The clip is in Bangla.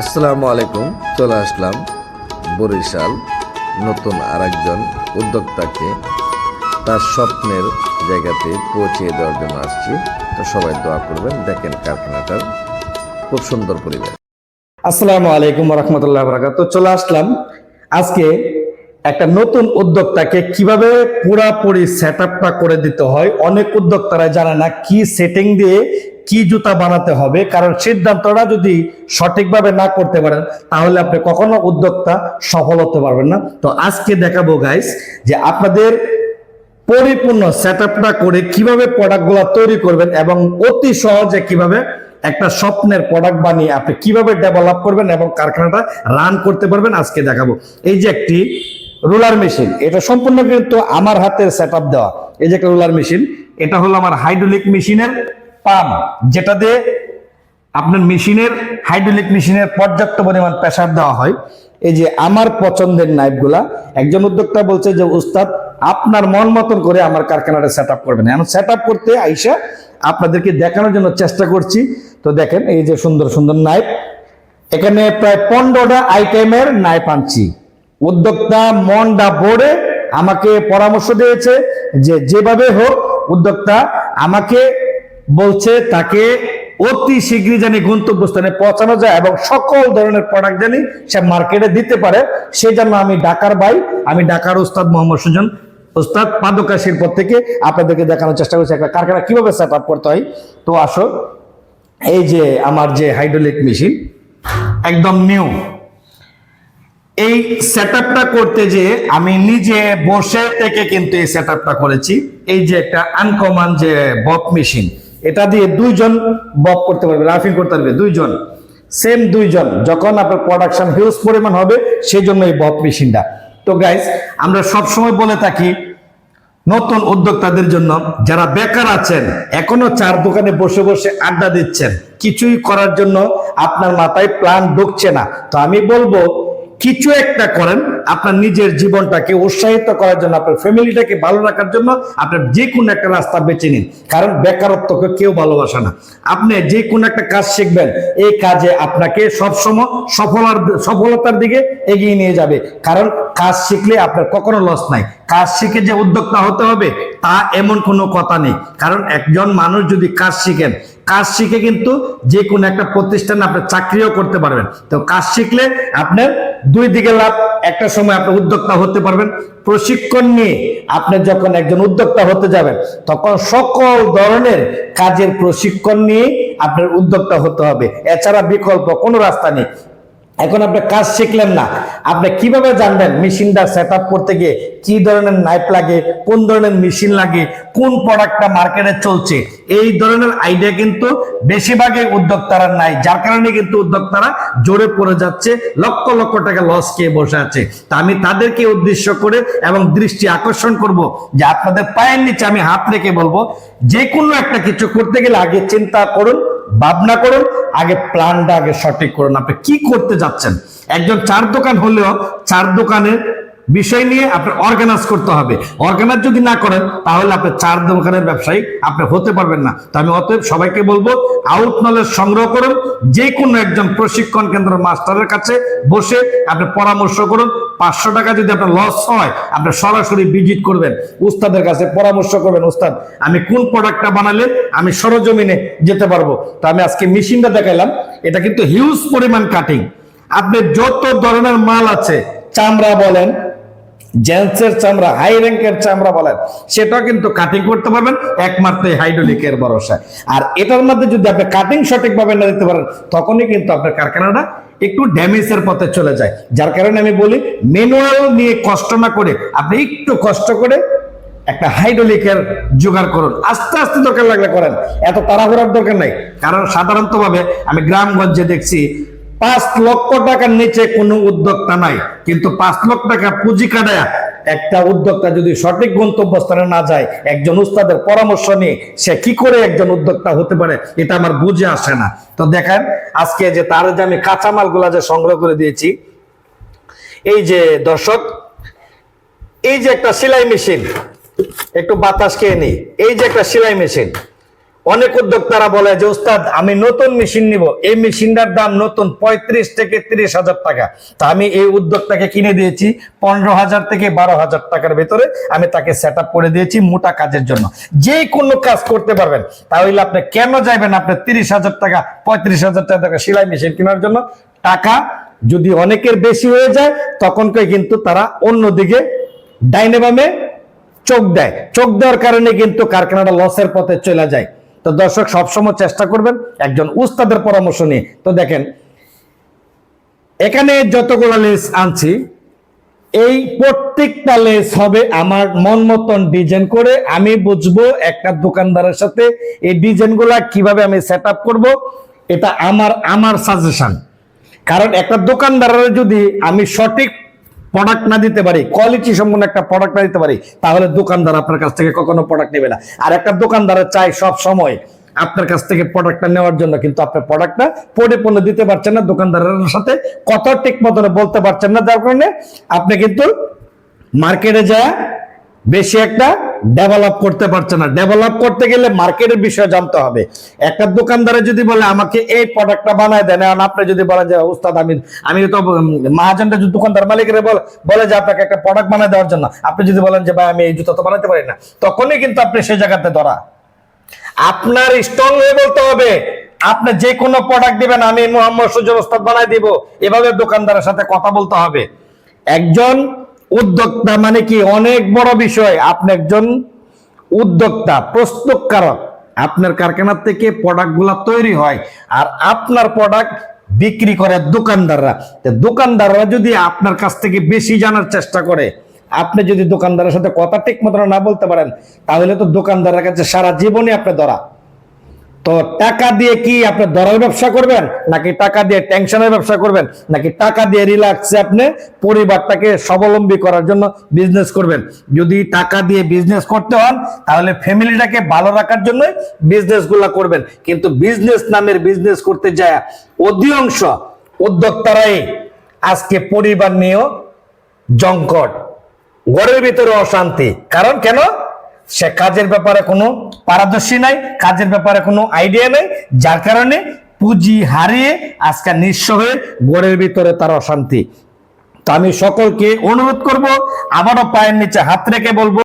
আসসালামু আলাইকুম। চলে আসলাম বরিশাল নতুন আরেকজন উদ্যোক্তাকে তার স্বপ্নের জায়গাতে পৌঁছে দেওয়ার জন্য আসছি। তো সবাই দোয়া করবেন। দেখেন কারখানাটার খুব সুন্দর পরিবেশ। আসসালামু আলাইকুম রহমতুল্লাহ বরকাত। চলে আসলাম আজকে একটা নতুন উদ্যোক্তাকে কিভাবে পুরাপুরি সেট আপটা করে দিতে হয়। অনেক উদ্যোক্তারা জানে না কি সেটিং দিয়ে কি জুতা বানাতে হবে, কারণ সিদ্ধান্তটা যদি সঠিকভাবে না করতে পারেন তাহলে আপনি কখনো উদ্যোক্তা সফল হতে পারবেন না। তো আজকে দেখাবো গাইস যে আপনাদের পরিপূর্ণ সেট আপটা করে কিভাবে প্রোডাক্টগুলো তৈরি করবেন এবং অতি সহজে কিভাবে একটা স্বপ্নের প্রোডাক্ট বানিয়ে আপনি কিভাবে ডেভেলপ করবেন এবং কারখানাটা রান করতে পারবেন আজকে দেখাবো। এই যে একটি রোলার মেশিন, এটা সম্পূর্ণ কিন্তু আমার হাতের সেট আপ দেওয়া। এই যে একটা রোলার মেশিন, এটা হলো আমার হাইড্রোলিক মেশিনের পাম্প, যেটা দিয়ে আপনার হাইড্রোলিক মেশিনের পর্যাপ্ত পরিমাণ প্রেসার দেওয়া হয়। এই যে আমার পছন্দের নাইফগুলা, একজন উদ্যোক্তা বলছে যে উস্তাদ আপনার মন মতন করে আমার কারখানাটা সেট আপ করবেন। এখন সেট আপ করতে আইসা আপনাদেরকে দেখানোর জন্য চেষ্টা করছি। তো দেখেন এই যে সুন্দর সুন্দর নাইফ, এখানে প্রায় 15টা আইটেমের নাইফ আনছি। উদ্যোক্তা মনটা বোর্ডে আমাকে পরামর্শ দিয়েছে যে যেভাবে হোক উদ্যোক্তা আমাকে বলছে তাকে অতি শীঘ্রই জানি গন্তব্যস্থানে পৌঁছানো যায় এবং সকল ধরনের প্রোডাক্ট জানি সে মার্কেটে দিতে পারে। সেই জন্য আমি ঢাকার উস্তাদ মোহাম্মদ সুজন উস্তাদ পাদুকা শিল্প থেকে আপনাদেরকে দেখানোর চেষ্টা করছি একটা কারখানা কিভাবে সেট আপ করতে হয়। তো আসো, এই যে আমার যে হাইড্রোলিক মেশিন একদম নিউ, এই সেট আপটা করতে যে আমি নিজে বসে থেকে কিন্তু এই সেট আপটা করেছি। এই যে একটা আনকমন যে বব মেশিন, এটা দিয়ে দুইজন বব করতে পারবে, রাফিং করতে পারবে দুইজন, সেম দুইজন। যখন আপনার প্রোডাকশন হিউজ পরিমাণ হবে সেই জন্য এই বব মেশিনটা। তো গাইস, আমরা সবসময় বলে থাকি নতুন উদ্যোক্তাদের জন্য, যারা বেকার আছেন, এখনো চার দোকানে বসে বসে আড্ডা দিচ্ছেন, কিছুই করার জন্য আপনার মাথায় প্ল্যান ঢুকছে না, তো আমি বলবো কিছু একটা করেন আপনার নিজের জীবনটাকে উৎসাহিত করার জন্য, আপনার ফ্যামিলিটাকে ভালো রাখার জন্য আপনার যে কোনো একটা রাস্তা বেছে নিন। কারণ বেকারত্বকে কেউ ভালোবাসে না। আপনি যে কোনো একটা কাজ শিখবেন, এই কাজে আপনাকে সবসময় সফলতার দিকে এগিয়ে নিয়ে যাবে। কারণ কাজ শিখলে আপনার কখনো লস নাই। কাজ শিখে যে উদ্যোক্তা হতে হবে তা এমন কোনো কথা নেই। কারণ একজন মানুষ যদি কাজ শিখে কিন্তু যে কোনো একটা প্রতিষ্ঠানে আপনি চাকরিও করতে পারবেন। তো কাজ শিখলে আপনার দুই দিকে লাভ। একটা সময় আপনি উদ্যোক্তা হতে পারবেন। প্রশিক্ষণ নিয়ে আপনি যখন একজন উদ্যোক্তা হতে যাবেন তখন সকল ধরনের কাজের প্রশিক্ষণ নিয়ে আপনার উদ্যোক্তা হতে হবে। এছাড়া বিকল্প কোনো রাস্তা নেই। এখন আপনি কাজ শিখলেন না, আপনি কিভাবে জানবেন মেশিনটা সেট আপ করতে গিয়ে কি ধরনের নাইফ লাগে, কোন ধরনের মেশিন লাগে, কোন প্রোডাক্টটা মার্কেটে চলছে? এই ধরনের আইডিয়া কিন্তু বেশিরভাগই উদ্যোক্তারা নাই, যার কারণে কিন্তু উদ্যোক্তারা জোরে পড়ে যাচ্ছে, লক্ষ লক্ষ টাকা লস খেয়ে বসে আছে। তা আমি তাদেরকে উদ্দেশ্য করে এবং দৃষ্টি আকর্ষণ করব যে আপনাদের পায়ের নিচে আমি হাত রেখে বলবো, যে কোনো একটা কিছু করতে গেলে আগে চিন্তা করুন, ভাবনা করুন, আগে প্ল্যানটা আগে সঠিক করুন আপনি কি করতে যাচ্ছেন। একজন চার দোকান হলেও চার দোকানের বিষয় নিয়ে আপনি অর্গানাইজ করতে হবে। অর্গানাইজ যদি না করেন তাহলে আপনি চার দোকানের ব্যবসায়ী আপনি হতে পারবেন না। তো আমি অতএব সবাইকে বলবো আউট নলেজ সংগ্রহ করুন, যে কোনো একজন প্রশিক্ষণ কেন্দ্র মাস্টারের কাছে বসে আপনি পরামর্শ করুন। 500 টাকা যদি আপনার লস হয় আপনি সরাসরি ভিজিট করবেন, উস্তাদের কাছে পরামর্শ করবেন, উস্তাদ আমি কোন প্রোডাক্টটা বানালে আমি সরজমিনে যেতে পারবো। তো আমি আজকে মেশিনটা দেখাইলাম, এটা কিন্তু হিউজ পরিমাণ কাটিং। আপনি যত ধরনের মাল আছে, চামড়া বলেন, জেন্টসের চামড়া, হাই র্যাঙ্কের চামড়া বলেন, সেটাও কিন্তু কাটিং করতে পারবেন একমাত্র হাইড্রোলিকের ভরসায়। আর এটার মধ্যে যদি আপনি কাটিং সঠিকভাবে না দিতে পারেন তখনই কিন্তু আপনার কারখানাটা একটু ড্যামেজের পথে চলে যায়। যার কারণে আমি বলি ম্যানুয়াল নিয়ে কষ্ট না করে আপনি একটু কষ্ট করে একটা হাইড্রোলিকের জোগাড় করুন। আস্তে আস্তে দরকার লাগলে করেন, এত তাড়াহুড়ার দরকার নাই। কারণ সাধারণত ভাবে আমি গ্রামগঞ্জে দেখছি 5 লক্ষ টাকার নিচে কোনো উদ্যোক্তা নাই, কিন্তু 5 লক্ষ টাকা পুঁজি কাটায় একটা উদ্যোক্তা যদি সঠিক গন্তব্যস্থানে না যায়, একজন উস্তাদের পরামর্শ নিয়ে সে কি করে একজন উদ্যোক্তা হতে পারে এটা আমার বুঝে আসে না। তো দেখেন আজকে যে তার যে আমি কাঁচামাল গুলা যে সংগ্রহ করে দিয়েছি, এই যে দর্শক, এই যে একটা সেলাই মেশিন, একটু বাতাস খেয়ে নি, এই যে একটা সেলাই মেশিন, অনেক উদ্যোক্তারা বলে যে উস্তাদ আমি নতুন মেশিন নিব, এই মেশিনটার দাম নতুন 35 থেকে 30,000 টাকা। তা আমি এই উদ্যোক্তাকে কিনে দিয়েছি 15,000 থেকে 12,000 টাকার ভেতরে, আমি তাকে সেট আপ করে দিয়েছি মোটা কাজের জন্য। যে কোনো কাজ করতে পারবেন, তাহলে আপনি কেন যাবেন আপনার 30,000 টাকা 35,000 টাকা সেলাই মেশিন কেনার জন্য? টাকা যদি অনেকের বেশি হয়ে যায় তখন কিন্তু তারা অন্যদিকে ডাইনে বামে চোখ দেয়, চোখ দেওয়ার কারণে কিন্তু কারখানাটা লসের পথে চলে যায়। তো দর্শক সবসময় চেষ্টা করবেন একজন উস্তাদের পরামর্শ নিয়ে। তো দেখেন এখানে যতগুলো লেস আনছি, এই প্রত্যেকটা লেস হবে আমার মন মতন ডিজাইন করে। আমি বুঝবো একটা দোকানদারের সাথে এই ডিজাইনগুলা কিভাবে আমি সেট আপ করবো, এটা আমার সাজেশন। কারণ একটা দোকানদারের যদি আমি সঠিক প্রোডাক্ট না দিতে পারি, কোয়ালিটি সম্পন্ন একটা প্রোডাক্ট না দিতে পারি, তাহলে দোকানদার আপনার কাছ থেকে কখনো প্রোডাক্ট নেবে না। আর একটা দোকানদারের চাই সব সময় আপনার কাছ থেকে প্রোডাক্টটা নেওয়ার জন্য, কিন্তু আপনি প্রোডাক্টটা পরিপূর্ণ দিতে পারছেন না, দোকানদারের সাথে কথা ঠিক মতো বলতে পারছেন না, যার কারণে আপনি কিন্তু মার্কেটে যায় বেশি একটা ডেভেলপ করতে পারছে না। ডেভেলপ করতে গেলে মার্কেটের বিষয় জানতে হবে। একটা দোকানদারে যদি বলে আমাকে এই প্রোডাক্টটা বানায় দেন, আর আপনি যদি বলেন যে উস্তাদ আমি তো মহাজনটা যদি দোকানদার মালিকের বলে যে আপনাকে একটা প্রোডাক্ট বানায় দেওয়ার জন্য, আপনি যদি বলেন যে ভাই আমি এই জুতা তো বানাতে পারি না, তখনই কিন্তু আপনি সেই জায়গাতে ধরা। আপনার স্ট্রং হয়ে বলতে হবে, আপনি যে কোনো প্রোডাক্ট দিবেন আমি মোহাম্মদ সুজয় ওস্তাদ বানাই দিব, এভাবে দোকানদারের সাথে কথা বলতে হবে। একজন উদ্যোক্তা মানে কি অনেক বড় বিষয়। আপনি একজন উদ্যোক্তা, প্রস্তুতকারক, আপনার কারখানার থেকে প্রোডাক্টগুলো তৈরি হয় আর আপনার প্রোডাক্ট বিক্রি করে দোকানদাররা। দোকানদাররা যদি আপনার কাছ থেকে বেশি জানার চেষ্টা করে, আপনি যদি দোকানদারের সাথে কথা ঠিক মতো না বলতে পারেন, তাহলে তো দোকানদারের কাছে সারা জীবনই আপনি ধরা। তো টাকা দিয়ে কি আপনি দরের ব্যবসা করবেন, নাকি টাকা দিয়ে টেনশনের ব্যবসা করবেন, নাকি টাকা দিয়ে রিল্যাক্সে আপনি পরিবারটাকে স্বাবলম্বী করার জন্য বিজনেস করবেন? যদি টাকা দিয়ে বিজনেস করতে হন, তাহলে ফ্যামিলিটাকে ভালো রাখার জন্য বিজনেসগুলো করবেন। কিন্তু বিজনেস নামের বিজনেস করতে যায় অধিকাংশ উদ্যোক্তারাই আজকে পরিবার নিয়েও জঙ্কট, ঘরের ভিতরে অশান্তি। কারণ কেন? সে কাজের ব্যাপারে কোনো পারদর্শী নাই, কাজের ব্যাপারে কোনো আইডিয়া নেই, যার কারণে পুঁজি হারিয়ে আজকে নিঃস্ব হয়ে ঘরের ভিতরে তার অশান্তি। তো আমি সকলকে অনুরোধ করব, আবারও পায়ের নিচে হাত রেখে বলবো,